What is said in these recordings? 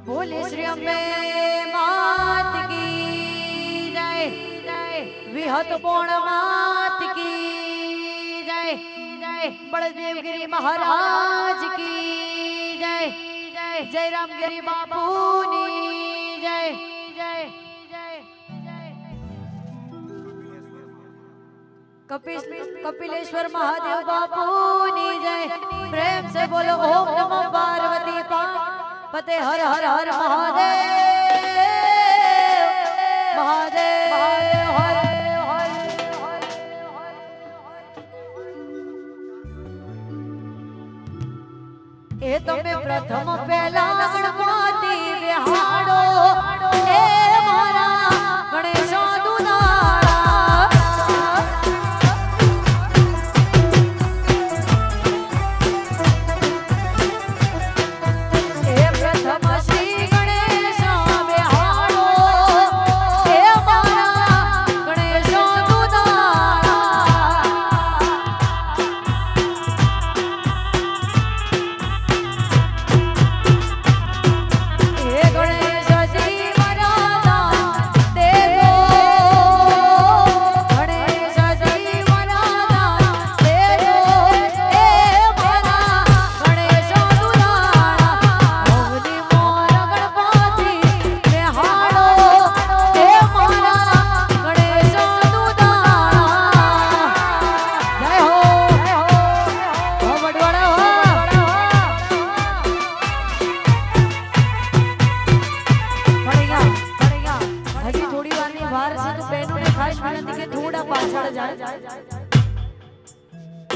बोले श्री अम्बे मात की जय, विहत पूर्ण मात की जय, बड़देव गिरी महाराज की जय, जय रामगिरी बापूनी जय, जय कपिलेश्वर महादेव बापूनी जय। प्रेम से बोलो ओम नमो पार्वती पते हर हर हर महादेव महादेव हर हर। ए तमे प्रथम पहला गणपति बिहाड़ो ए मारा गणेश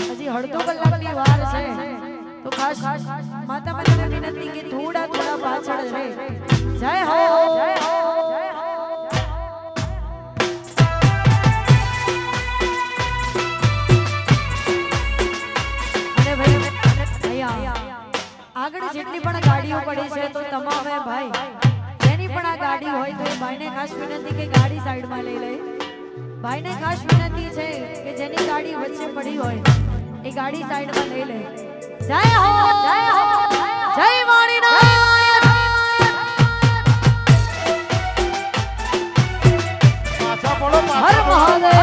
हजी हड़तो कलाकनी वार छे तो खास माता पिताने विनंती के थोड़ा थोड़ा पाछळ रे। जय हो जय हो जय हो। अरे भाई भैया આગળ જેટલી પણ ગાડીઓ પડી છે તો તમામે ભાઈ જેની પણ આ ગાડી હોય તો એ ભાઈને ખાસ વિનંતી કે ગાડી સાઈડમાં લઈ લે। ભાઈને ખાસ વિનંતી છે કે જેની ગાડી વચ્ચે પડી હોય એ ગાડી સાઈડમાં લઈ લે। જય હો જય હો જય વાણીનાથ હર મહાદેવ।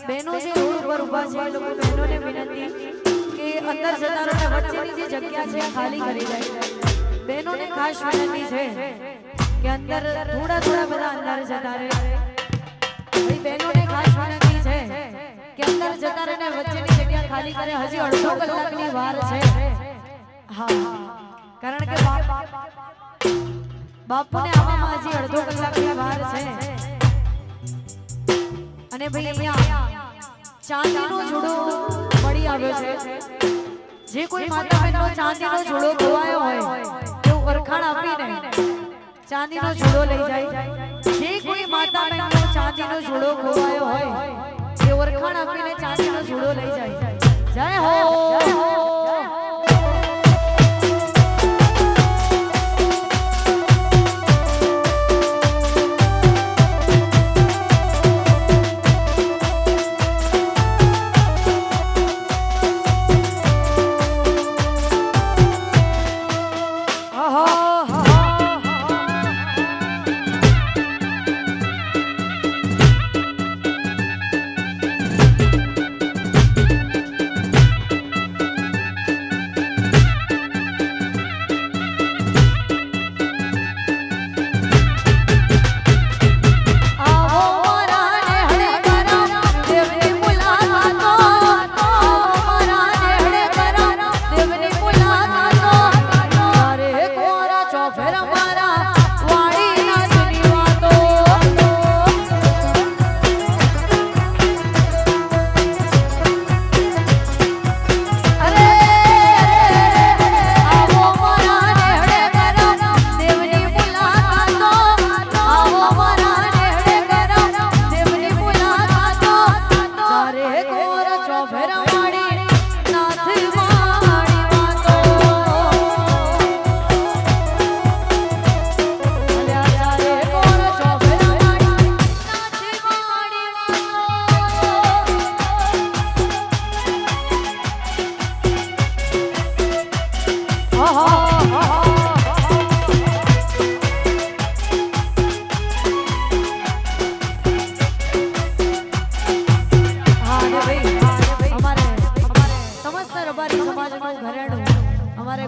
बहनों से रोड पर उभा છે લોકો બહેનોને વિનંતી કે અંદર જતા રહો વચ્ચેની જે જગ્યા છે ખાલી કરી જાય। બહેનોને ખાસ વિનંતી છે કે અંદર થોડા થોડા બધા અંદર જતા રહે। ભાઈ બહેનોને ખાસ વિનંતી છે કે અંદર જતા રહે ને વચ્ચેની જગ્યા ખાલી કરે। હજી અડધો કલાકની વાર છે। હા કારણ કે બાપુને આવવામાં હજી અડધો કલાકની વાર છે। અને ભાઈ અહીંયા ચાંદીનો જોડો મળી આવ્યો છે જે કોઈ માતા બહેનનો ચાંદીનો જોડો ખોવાયો હોય તેવું વરખાણ આપીને ચાંદીનો જોડો લઈ જાય જે કોઈ માતા બહેનનો ચાંદીનો જોડો ખોવાયો હોય એ વરખાણ આપીને ચાંદીનો જોડો લઈ જાય જય હો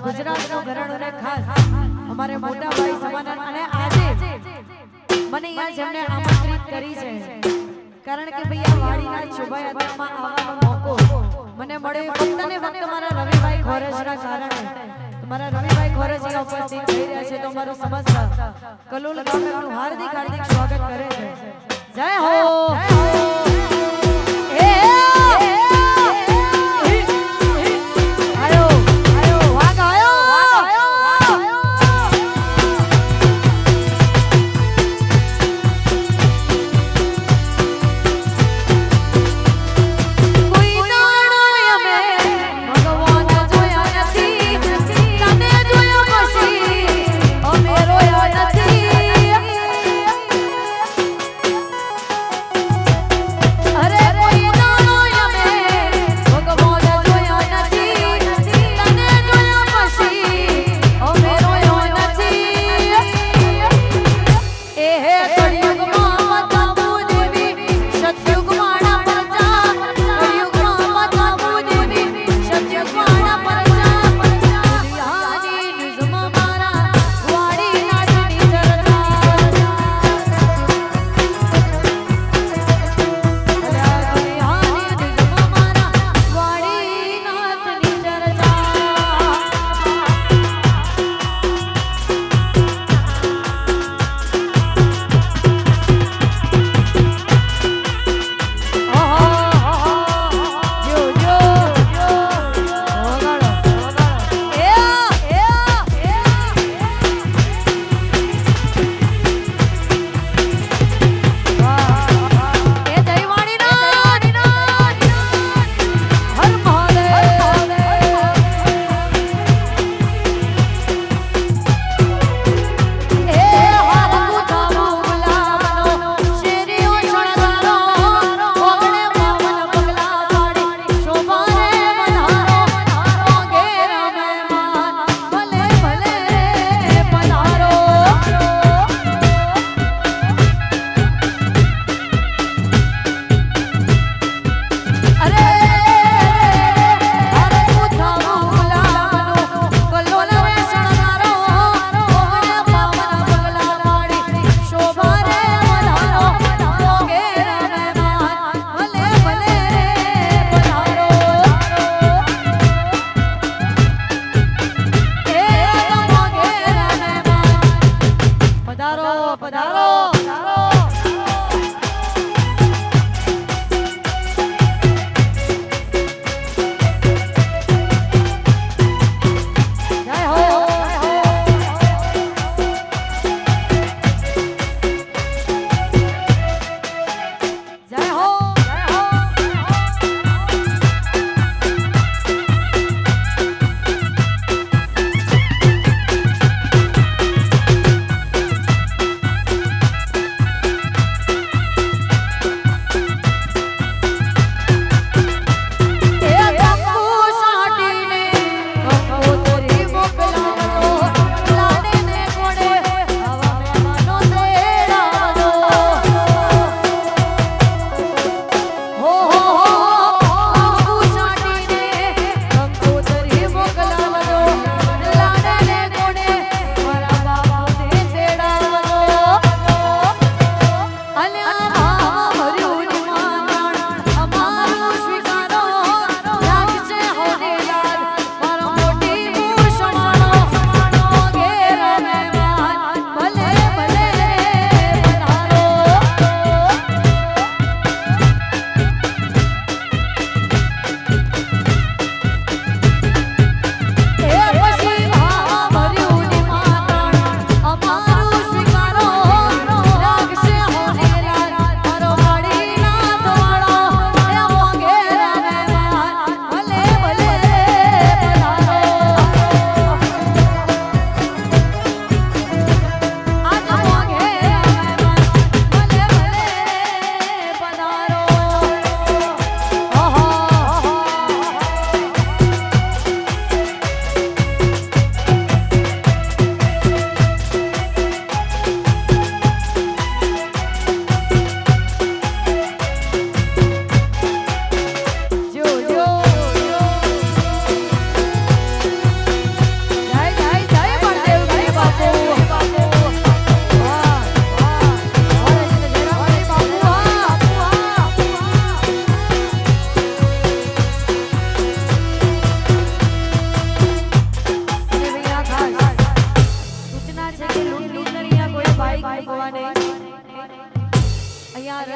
ગુજરાતનું ઘરાણું ખાસ અમારે મોટા ભાઈ સમાન અને આજે મને અહીંયા જેમને આમંત્રિત કરી છે કારણ કે ભાઈ આ વાડીના શોભાયાત્રામાં આવવાનો મોકો મને મળ્યો ફક્ત ને ફક્ત મારા રવિભાઈ ખોરજના કારણે મારા રવિભાઈ ખોરજ ઉપસ્થિત થઈ રહ્યા છે તો મારું સમસ્ત કલોલ ગામનું હાર્દિક હાર્દિક સ્વાગત કરે છે જય હો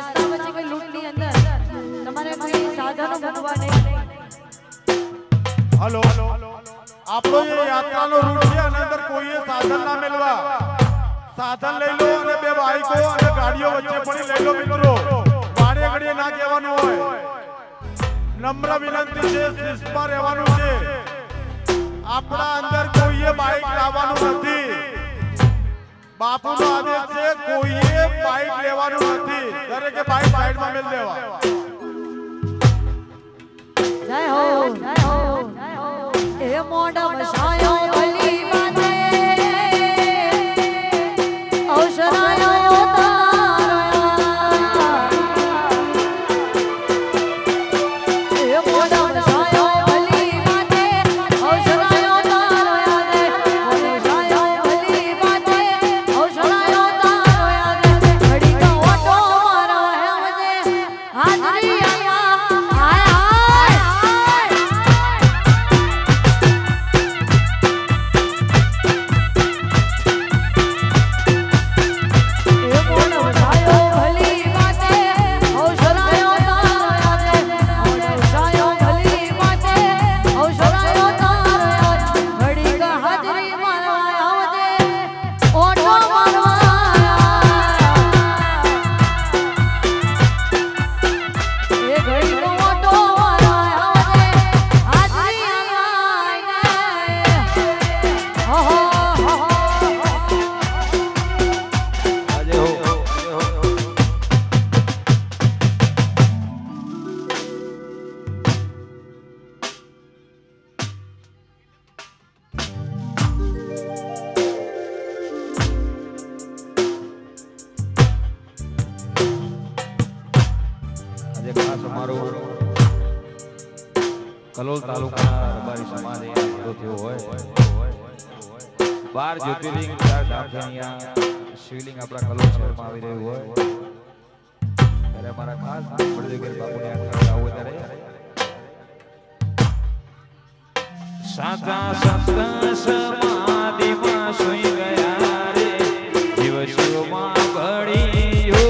રસ્તા વચ્ચે કોઈ લૂંટની અંદર તમારે કોઈ સાધનો મૂકવા નહીં. હલો, આપણો એ યાત્રાનો રૂટ છે અને અંદર કોઈએ સાધન ના મેળવા. સાધન લઈ લો અને બે બાઈકો અને ગાડીઓ વચ્ચે પડી લઈ લો મિત્રો. વાડે ઘડીએ ના કહેવાનું હોય. નમ્ર વિનંતી છે, શિસ્તમાં રહેવાનું છે. આપણા અંદર કોઈએ બાઈક લાવવાનું નથી. બાપુનો આદેશ છે, કોઈએ બાઈક લેવાનું નથી. દરેકે બાઈક સાઈડમાં મેલ દેવા. જય હો, જય હો, જય હો. એ મોઢા મસાયો ભલી વાતે અવસરાયો તારા. એ મોઢા મસાયો ભલી વાતે અવસરાયો તારો યાદે. મસાયો ભલી વાતે અવસરાયો તારો યાદે. ઘડી કા ઓટો મારો હે મજે હાજરી આયા હાય હાય. કલોલ તાલુકાના રબારી સમાજ અહીંયા થયો હોય 12 જ્યોતિર્લિંગ 4 ધામથી અહીંયા શિવલિંગ આપણા કલોલ શહેરમાં આવી રહ્યું હોય ત્યારે અમારા ખાસ બળદેવગીર બાપુને યાત્રા આવો ત્યારે સાચા સંત સમાધિમાં સૂઈ ગયા રે જીવ શિવમાં ભળ્યો.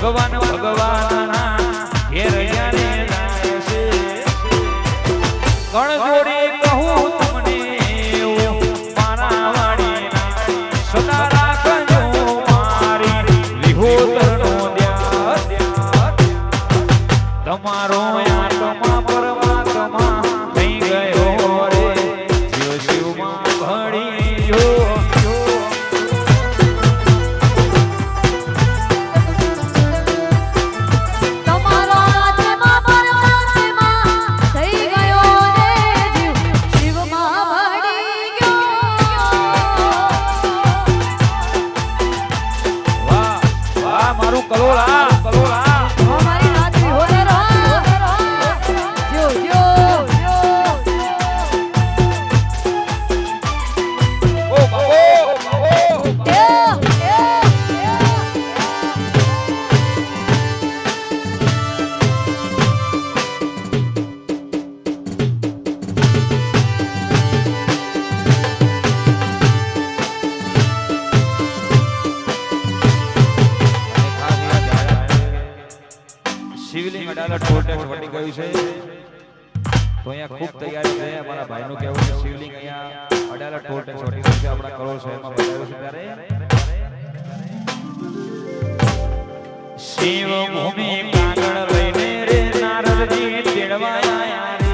ભગવાન ભગવાનના ઘેર જ્યારે જાય છે ગણ જોડી કહું તમને મારા વાડીના સદા રાખજો મારી વિહોતરનો ધ્યાન તમારો આત્મા પરમાત્મા થઈ ગયો રે જીવ શિવમાં ભળ્યો. તમારો શિવલિંગ અડાલત ટોલ ટેક્સ વટી ગયું છે તો અહીંયા ખૂબ તૈયારી છે અમારા ભાઈનું કહેવું છે શિવલિંગ અહીંયા અડાલત ટોલ ટેક્સ વટી ગયું છે આપણા કરોડ શહેરમાં બતાવ્યું છે ત્યારે શિવ ભૂમિ કાગળ લઈને રે નારદજી તેડવા આયા રે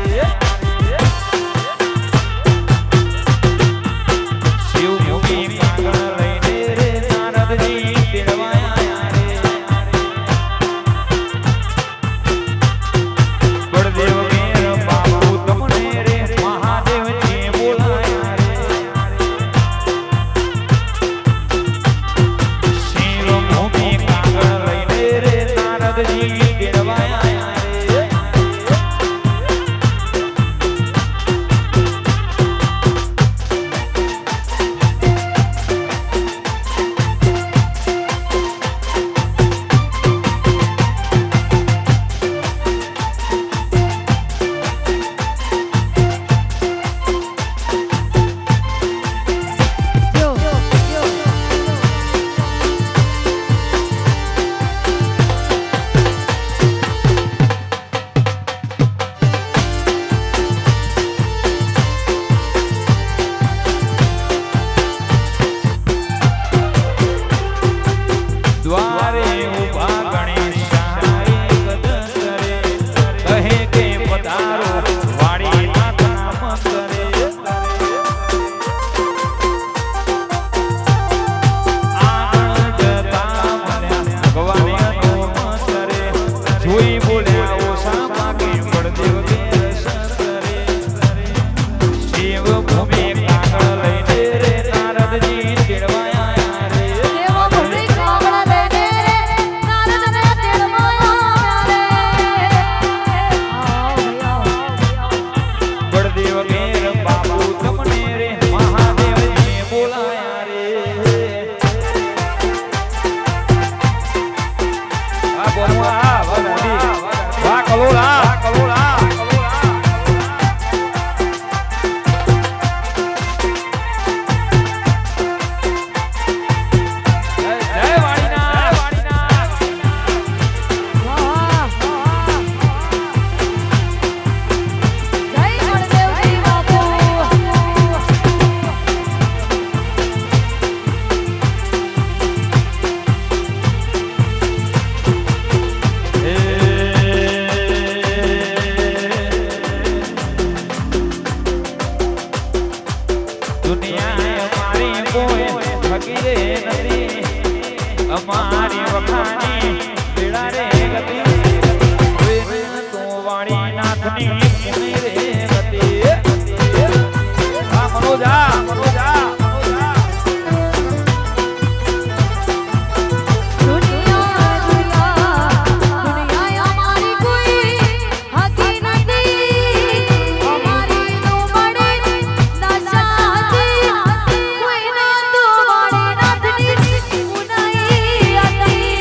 શિવ ભૂમિ કાગળ લઈને રે નારદજી તેડવા આયા રે બળદેવ મેર બાપુ તમને રે મહાદેવજી બોલાયા રે શિવ ભૂમિ કાગળ લઈને રે નારદજી તેડવા આયા રે દ્વારે ઉભા ગણેશ કહે કે પધારો વાડી નાથ નામ કરે આગળ જતા મળ્યા ભગવાને નોમ કરે જોઈ બોલ્યા ઓછા માગે બળદેવ કેસ કરે શિવ ભૂમિ કાગળ લઈને રે નારદજી તેડવા આયા રે દેવો ભૂમિ કાગળ લઈને નારદને તેડવા આવ્યા રે. બળદેવ મેર બાપુ તમને રે મહાદેવજી બોલાયા રે આ બોલવા વાહ કલોલા જય વાણીનાથ વાહ, જય બળદેવજી બાપુ. દુનિયા અમારી કોઈ ફકીરે નથી અમારી વખાણી પીડા રે ગતિ તો વાણી નાથની પુની રે ગતિ આ મનોજા દુનિયા અમારી કોઈ હતી નથી, અમારી તો મળી દશા હતી, કોઈના તો વાળી નાથની પુનાઈ હતી.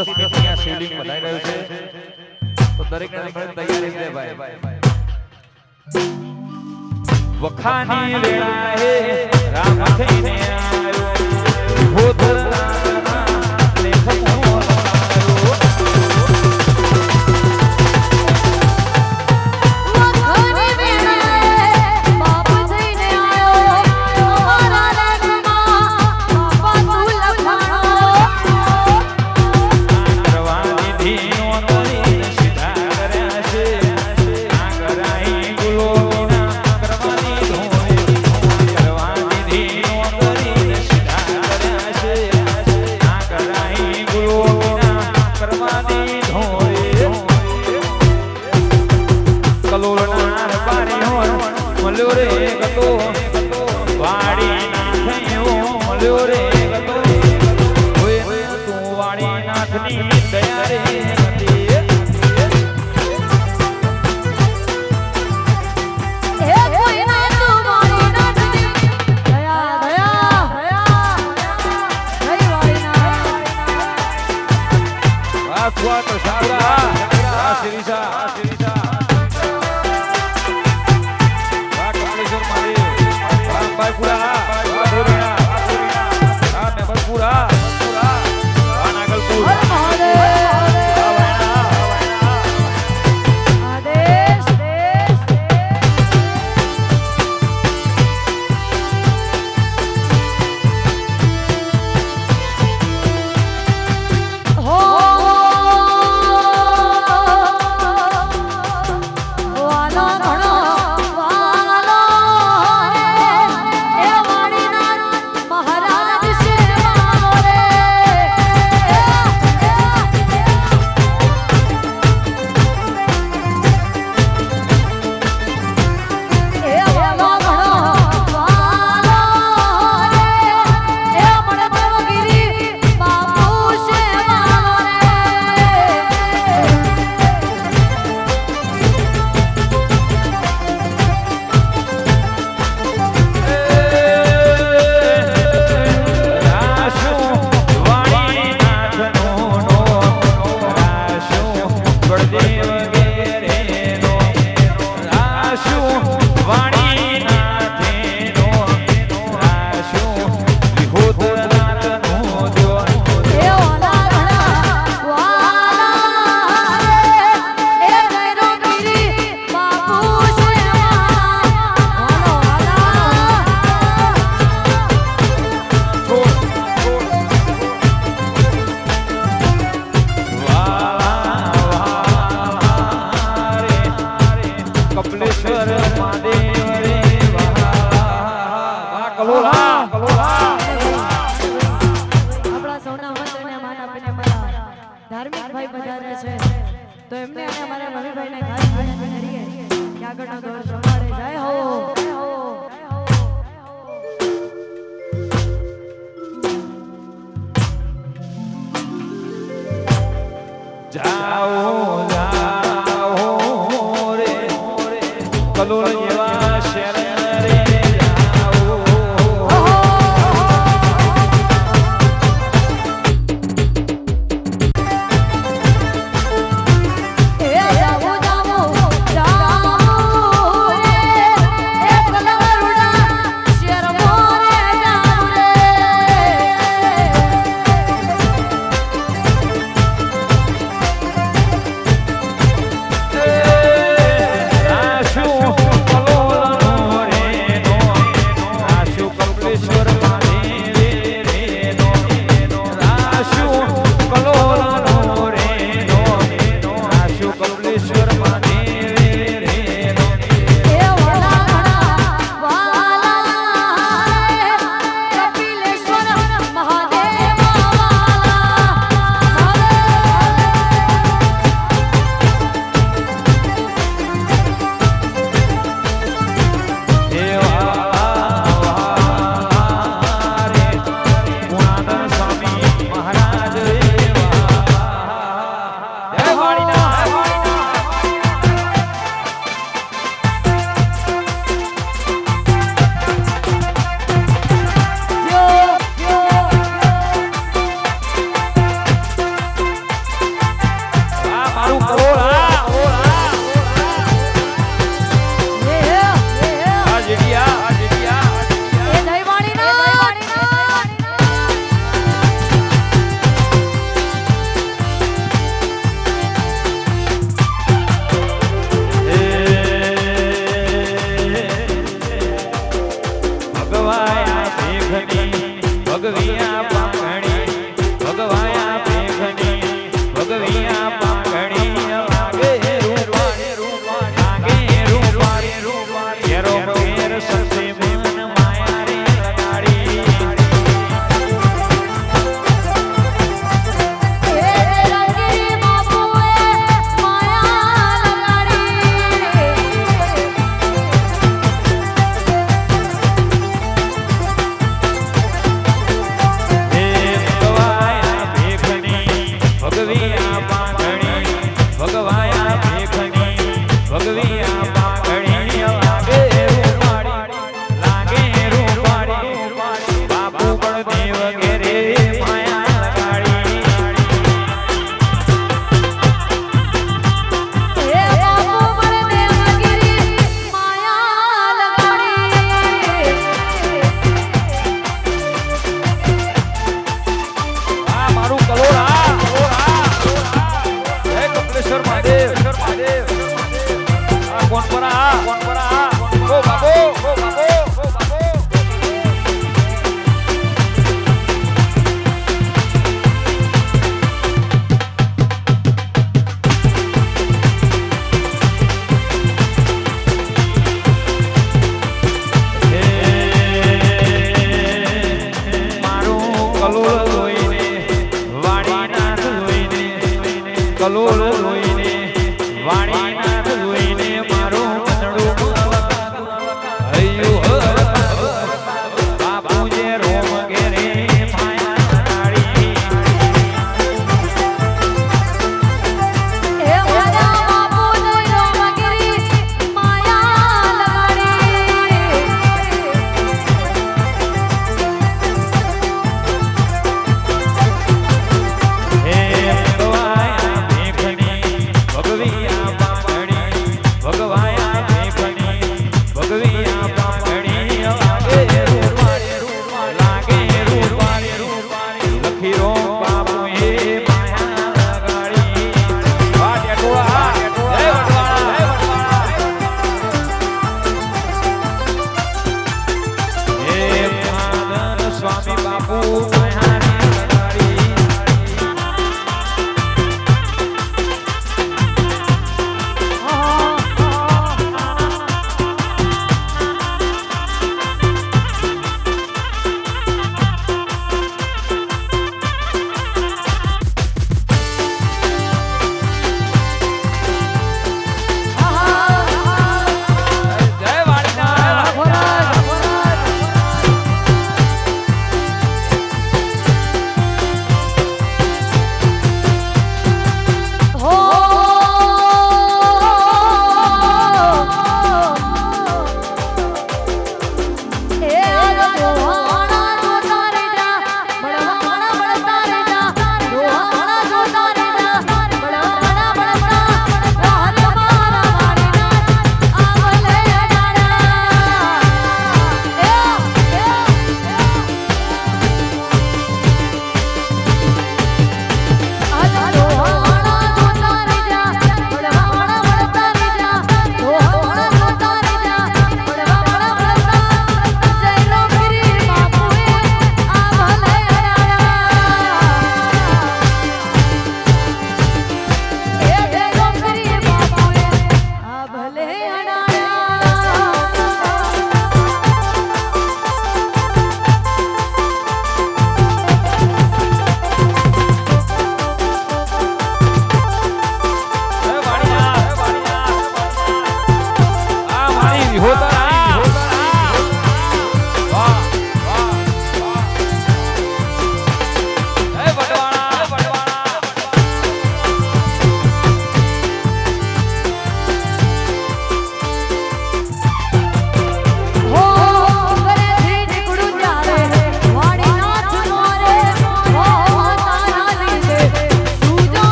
10 મિનિટ અહીંયા શિવલિંગ બધાઈ રહ્યું છે તો દરેકને આપણે તૈયારી દે ભાઈ વખાની વેળાએ રામ થઈને આવ્યો ભૂતરાના લેખનો ધાર્મિક ભાઈ પધારે છે તો એમને અને અમારા મમ્મીભાઈને ખાસ વિનંતી કરીએ કે આગળનો દોર સંભાળે જાય હો જાઓ જાઓ રે કલોલ જેવા શેર રે Hello. કોણ પરા ઓ બાબો ઓ બાબો ઓ બાબો કલોલ લોઈને વાણીનાથ લોઈને મારો મનડું હૈયું બાપુ જે રોમ ઘેરે માયા નાડી એ મારા બાપુ ને રોમગીરી માયા લગાડી હે ભગવાયા ભેખની ભગવિયા પાપડી ભગવાયા ભેખની ભગવિયા પાપડી લાગે રૂપાળી લખી રો બાપુ એ માયા લગાડી વાટ ટોળા જય વડવાળા હે માદન સ્વામી બાપુ માયાની લગાડી જય વાડીનાથ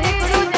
Thank you.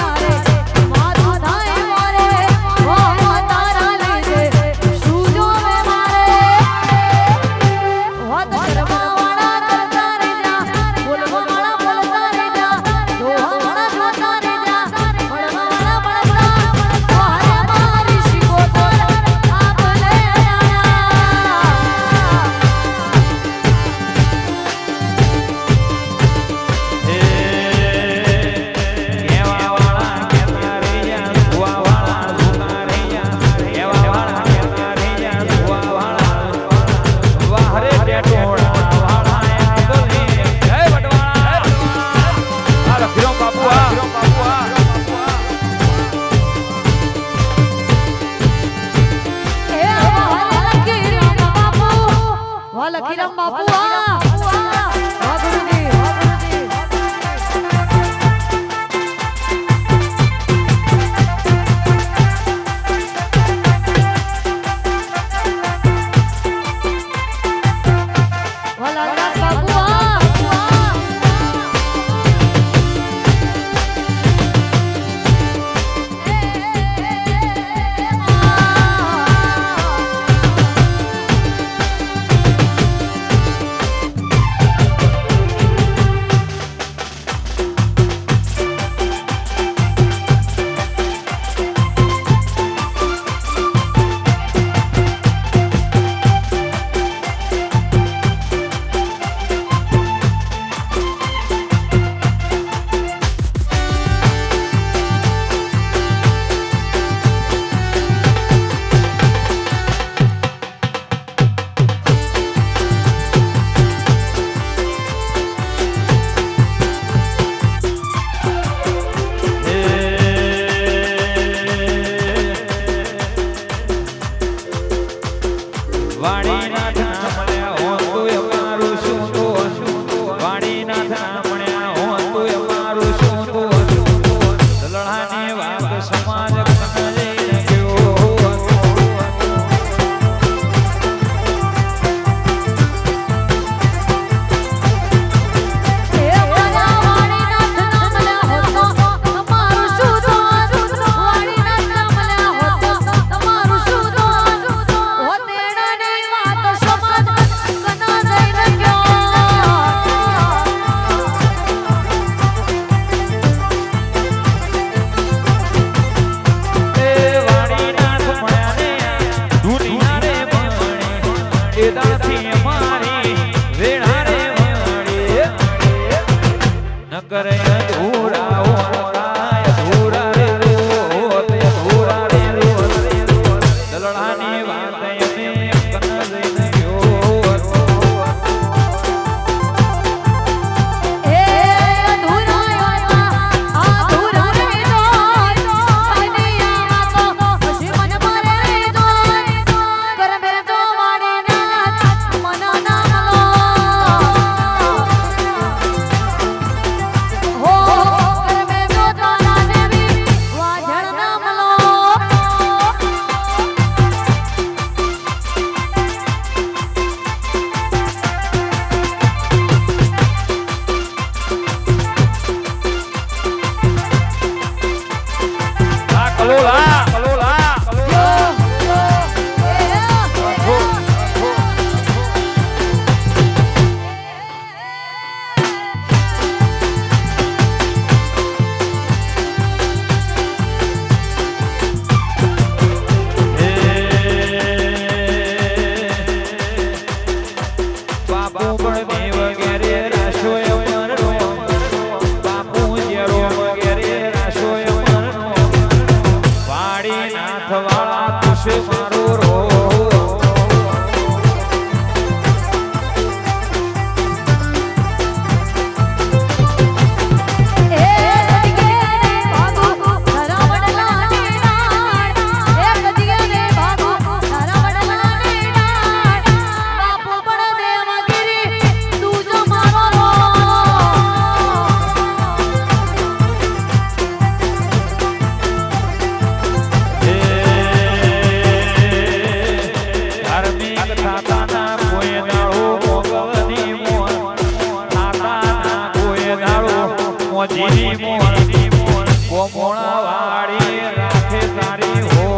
મોજીની મોર કોમોણા વાળી રાખે તારી હો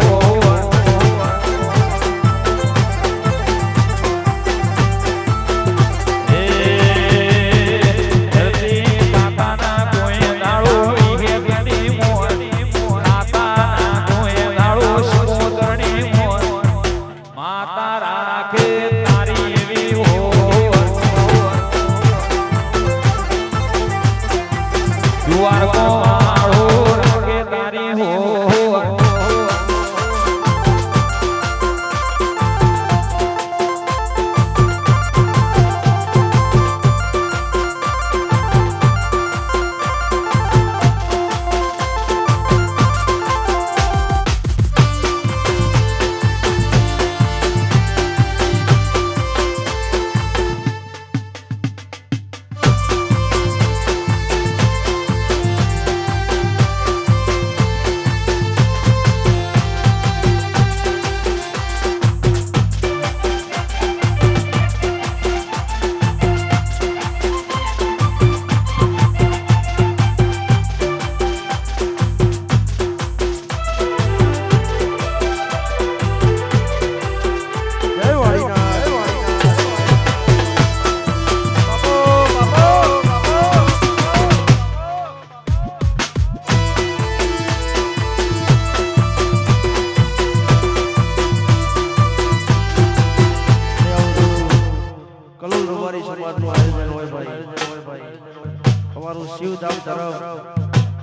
શિવધામ તરફ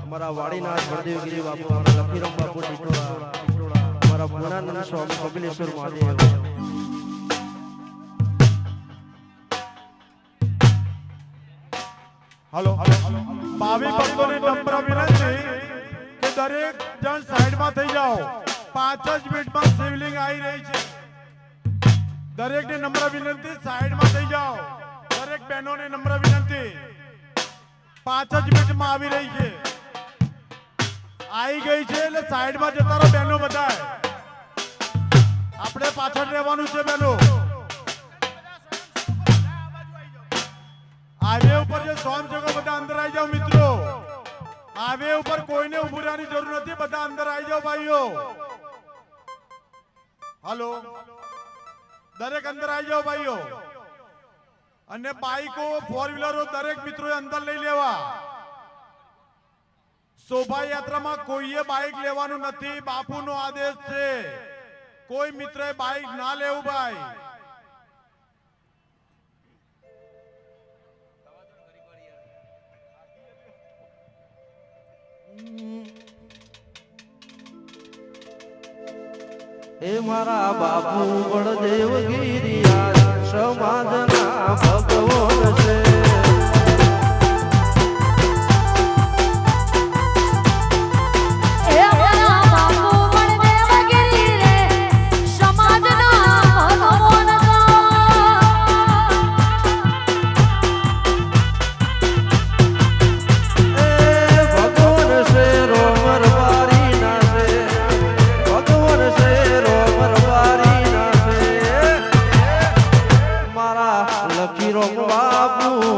અમારા વાડીનાથ બળદેવગીરી બાપુ, અમારા લખીરામ બાપુ ટીટોળા, અમારા પૂર્ણાનંદ સ્વામી કપિલેશ્વર મહાદેવ. હાલો ભાવિ ભક્તોને નમ્ર વિનંતી કે દરેક જણ સાઈડમાં થઈ જાઓ. 5 જ મિનિટમાં શિવલિંગ આવી રહી છે. દરેકને નમ્ર વિનંતી સાઈડમાં થઈ જાઓ. દરેક બહેનોને નમ્ર વિનંતી 5 જ મિનિટમાં આવી રહી છે. આવી ગઈ છે એટલે સાઈડમાં જતા રહો બહેનો બધાય. આપણે પાછળ રહેવાનું છે બહેનો. હાઈવે ઉપર જે સ્વયંસેવકો બધા અંદર આવી જાઓ મિત્રો. હાઈવે ઉપર કોઈને ઊભું રહેવાની જરૂર નથી, બધા અંદર આવી જાઓ ભાઈઓ. હાલો દરેક અંદર આવી જાઓ ભાઈઓ. અને બાઈકો, 4 વ્હીલરો દરેક મિત્રોએ અંદર લઈ લેવા. શોભાયાત્રામાં કોઈએ બાઈક લેવાનું નથી, બાપુનો આદેશ છે. કોઈ મિત્રએ બાઈક ના લેવું ભાઈ. હે મારા બાપુ બળદેવગીરી સમાજના ભગવાન છે. લખીરામ બાપુ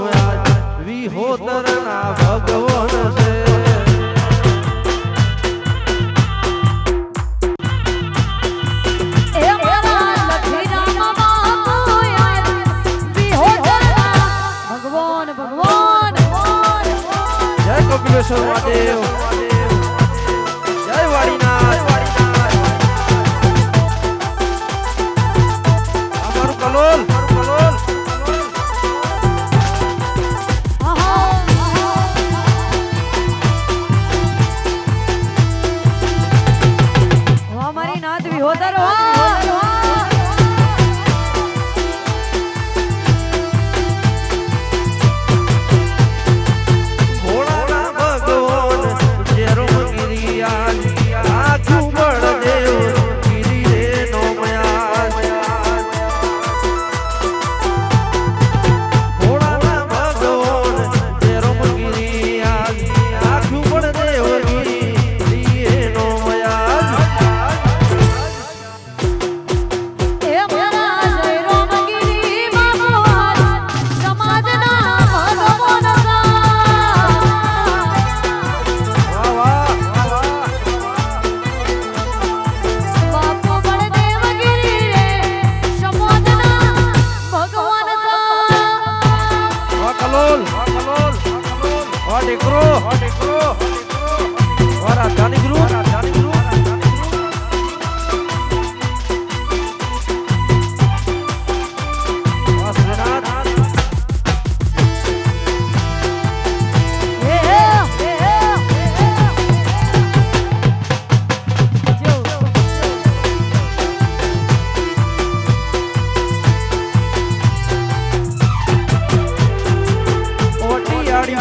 ધ્યાની ગુરુ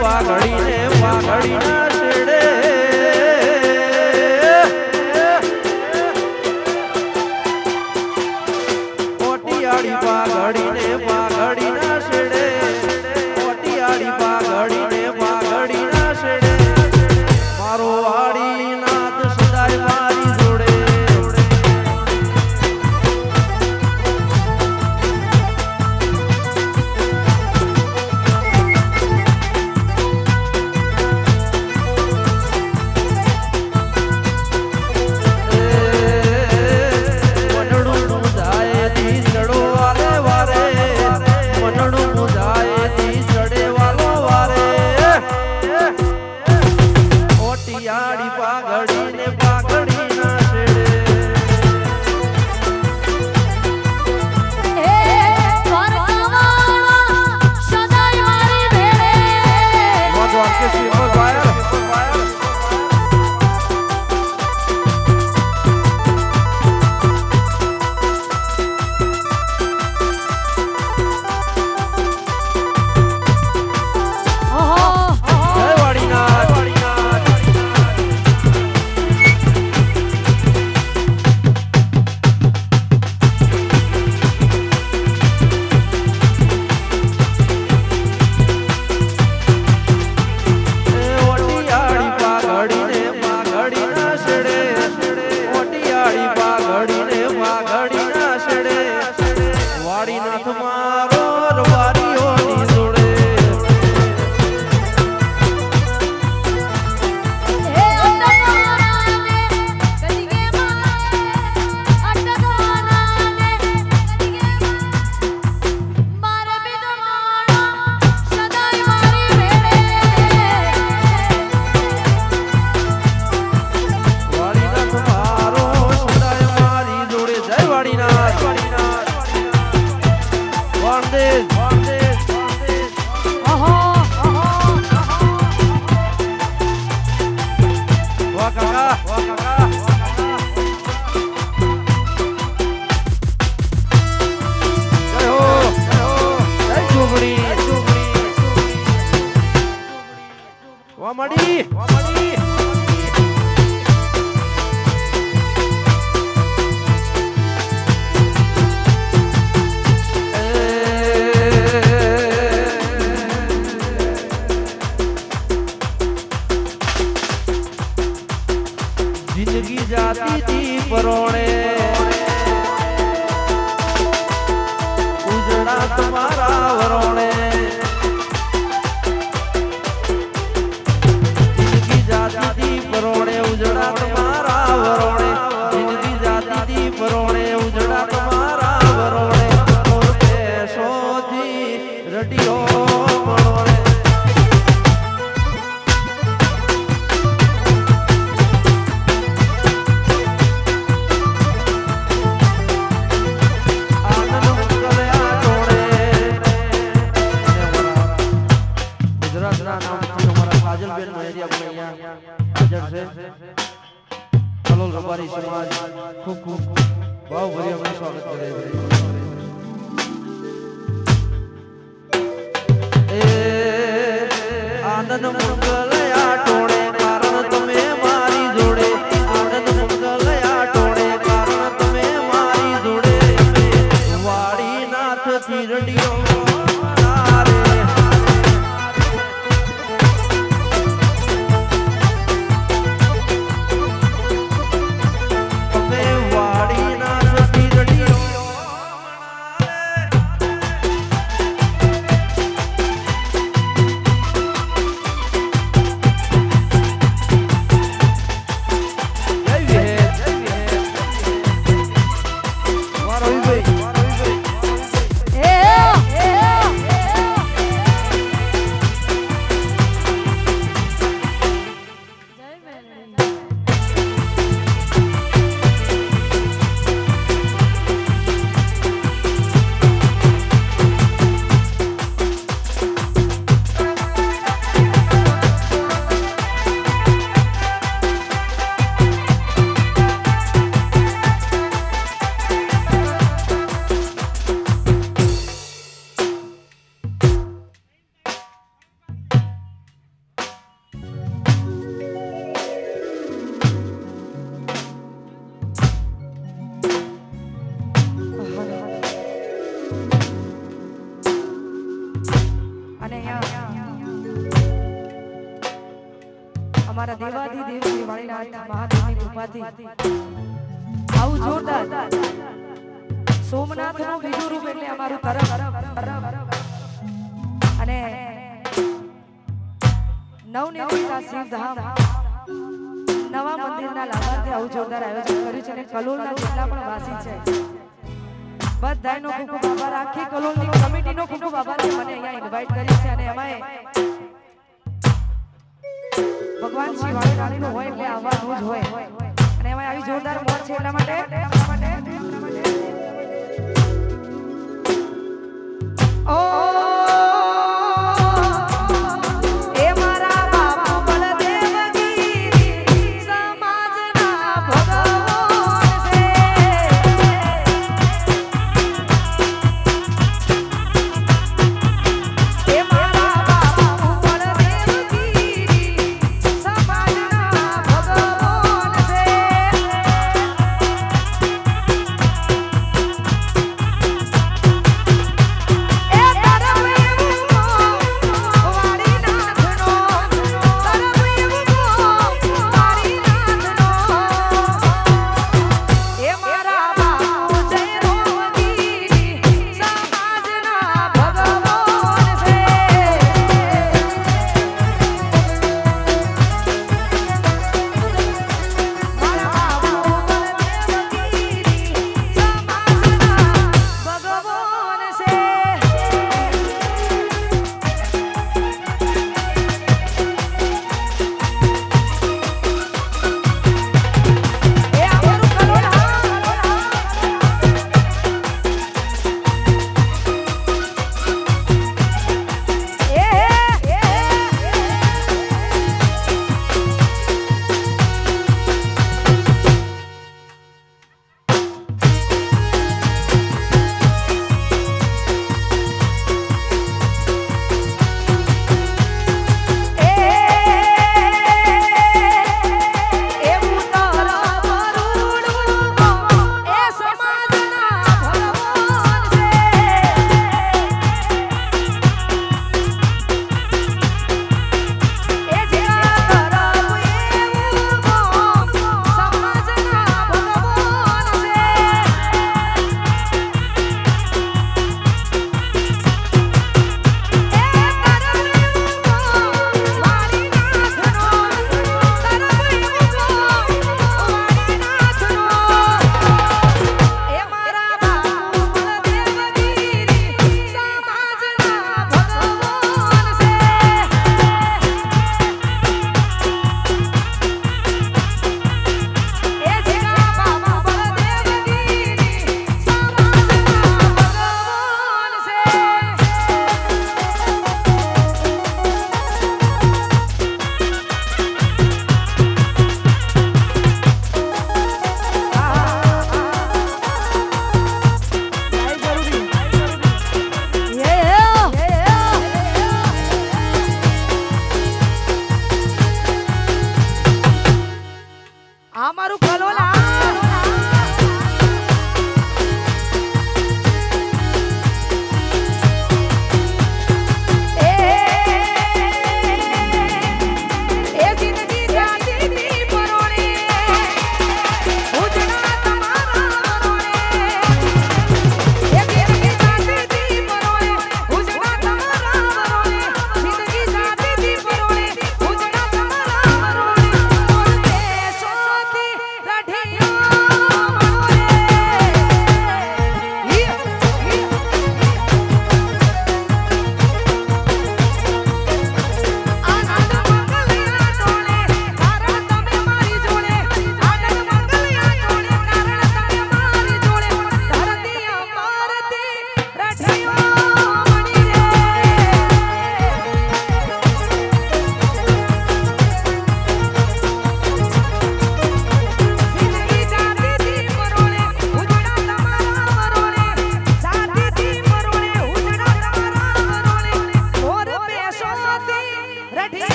પાઘડીને પાઘડીના છેડે ઓટિયાળી પાઘડીને પાઘડીના છેડે ઓટિયાળી પાઘડીને પાઘડીના છેડે મારો વાડી નાથ સદાય મારી જોડે જિંદગી જાતી તી પરોણે ઉજળા તમારા વરોણે જિંદગી જાતી તી પરોણે ઉજળા તમારા વરોણે જિંદગી જાતી તી પરોણે ઉજળા તમારા વરોણે મોર પેશોથી રડિયો મણોરે કલોલ રબારી સમાજ ખૂબ ખૂબ ભાવભર્યું અમે સ્વાગત કરે છે આનંદ મંગલયા ટોણે કારણ તમે મારી જોડે આનંદ મંગલયા ટોણે કારણ તમે મારી જોડે વાડી નાથ થી રડિયો અમારા દેવાધિદેવ શ્રી વાળીનાથ મહાદેવની કૃપાથી આવું જોરદાર સોમનાથનું બીજું રૂપ એટલે અમારું તરફ અને નવનિર્મિત શિવધામ નવા મંદિરના લાભાર્થે આવું જોરદાર આયોજન કર્યું છે અને કલોલના જેટલા પણ વાસી છે બધાનો ખૂબ ખૂબ આભાર. આખી કલોલની કમિટીનો ખૂબ ખૂબ આભાર કે મને અહીંયા ઇન્વાઇટ કરી છે અને એમાંય ભગવાન શ્રી વાળીનાથનું હોય એટલે આવવાનું જ હોય અને એમાં આવી જોરદાર મોજ છે એટલા માટે ઓ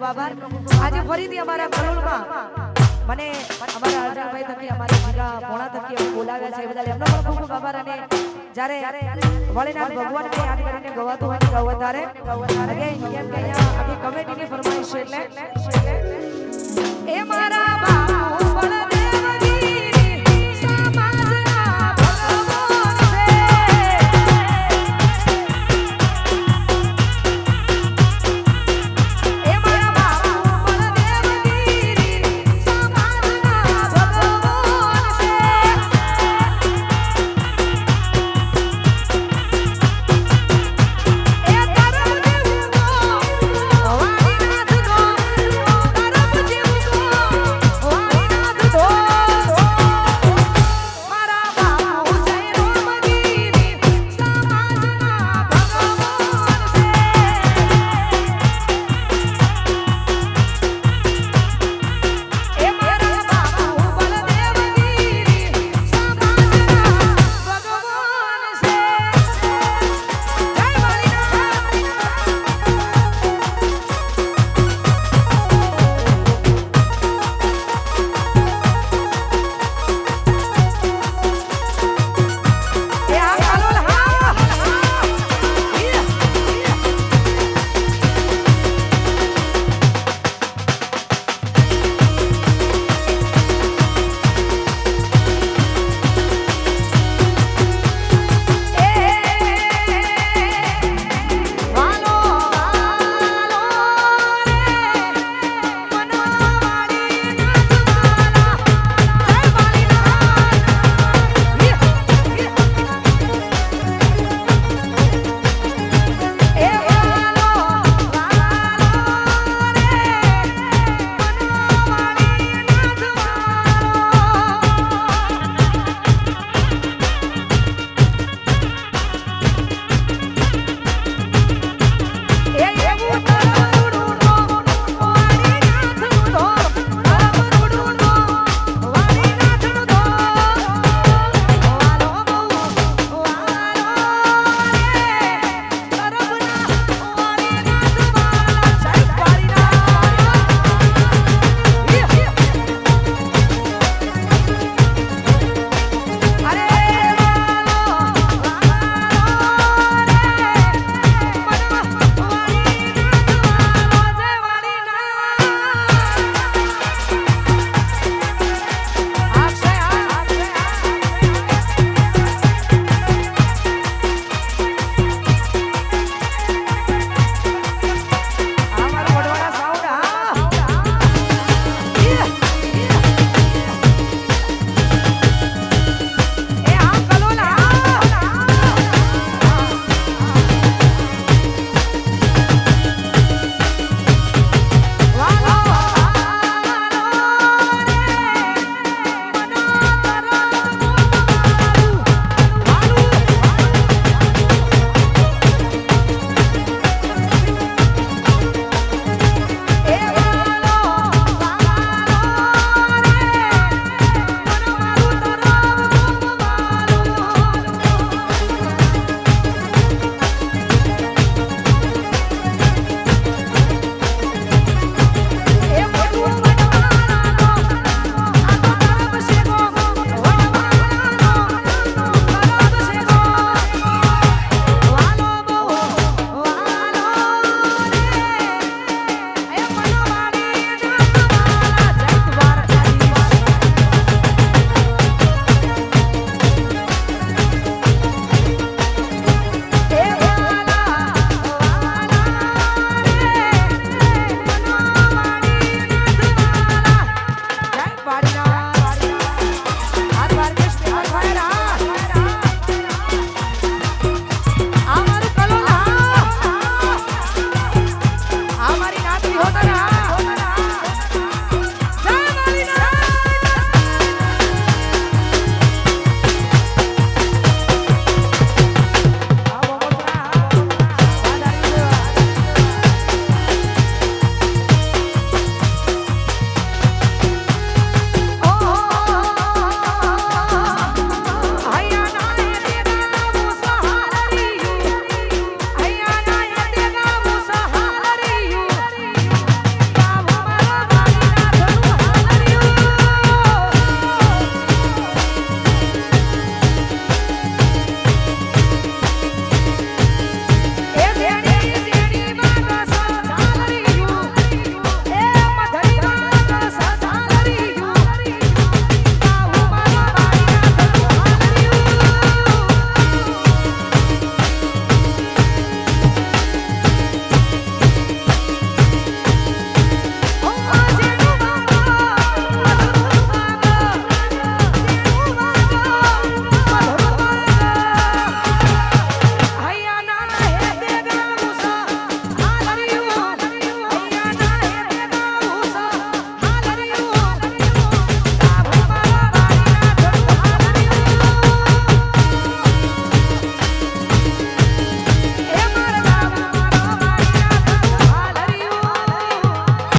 ખૂબ આભાર આજે ફરીથી અમારા કલોલમાં મને અમારા અર્જુનભાઈ થકી અમારા જીગા પોણા થકી અમે બોલાવ્યા છે એ બદલ એમનો પણ ખૂબ ખૂબ આભાર અને જ્યારે વળીનાથ ભગવાનને યાદ કરીને ગવાતું હોય ગવા તારે અગેન કેમ કે અહીંયા આખી કમિટીની ફરમાઈશ છે એટલે એ મારા